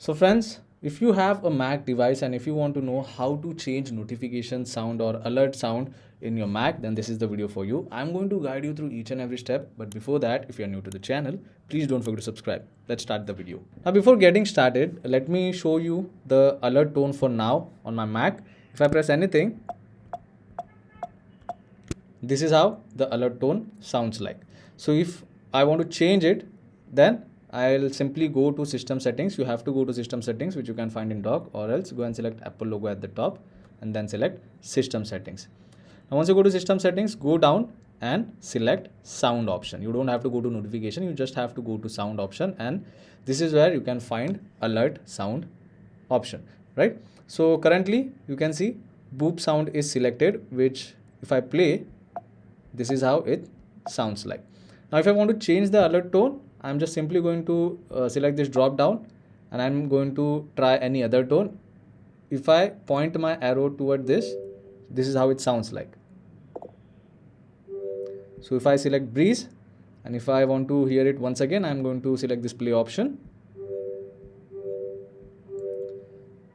So friends, if you have a Mac device and if you want to know how to change notification sound or alert sound in your Mac, then this is the video for you. I'm going to guide you through each and every step. But before that, if you're new to the channel, please don't forget to subscribe. Let's start the video. Now, before getting started, let me show you the alert tone for now on my Mac. If I press anything, this is how the alert tone sounds like. So if I want to change it, then I'll simply go to system settings. You have to go to system settings, which you can find in dock, or else go and select Apple logo at the top and then select system settings. Now once you go to system settings, go down and select sound option. You don't have to go to notification, you just have to go to sound option, and this is where you can find alert sound option, right? So currently you can see boop sound is selected, which if I play, this is how it sounds like. Now if I want to change the alert tone, I'm just simply going to select this drop down and I'm going to try any other tone. If I point my arrow toward this is how it sounds like. So if I select breeze, and if I want to hear it once again, I'm going to select this play option.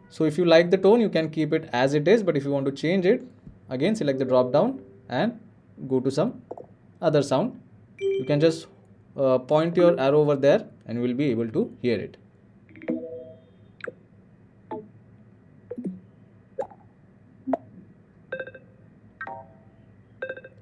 So if you like the tone, you can keep it as it is, but if you want to change it, again select the drop down and go to some other sound. You can just point your arrow over there and you will be able to hear it.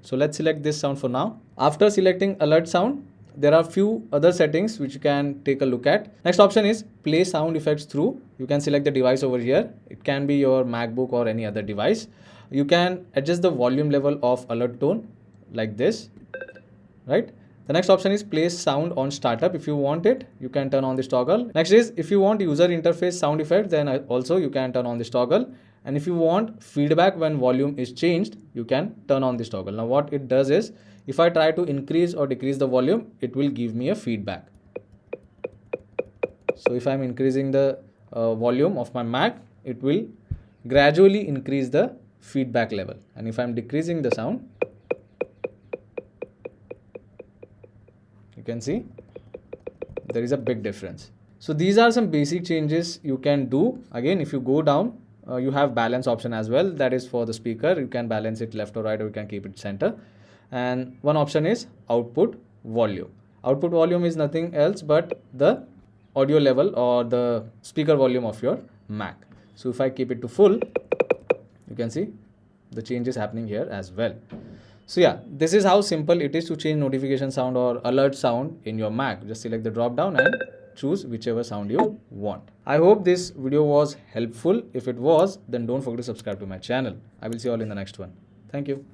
So let's select this sound for now. After selecting alert sound, there are few other settings which you can take a look at. Next option is play sound effects through. You can select the device over here. It can be your MacBook or any other device. You can adjust the volume level of alert tone like this, right? The next option is play sound on startup. If you want it, you can turn on this toggle. Next is if you want user interface sound effect, then also you can turn on this toggle. And if you want feedback when volume is changed, you can turn on this toggle. Now what it does is, if I try to increase or decrease the volume, it will give me a feedback. So if I'm increasing the volume of my Mac, it will gradually increase the feedback level. And if I'm decreasing the sound, you can see there is a big difference. So these are some basic changes you can do. Again, if you go down, you have balance option as well. That is for the speaker. You can balance it left or right, or you can keep it center. And one option is output volume. Output volume is nothing else but the audio level or the speaker volume of your Mac. So if I keep it to full, you can see the changes happening here as well. So yeah, this is how simple it is to change notification sound or alert sound in your Mac. Just select the drop down and choose whichever sound you want. I hope this video was helpful. If it was, then don't forget to subscribe to my channel. I will see you all in the next one. Thank you.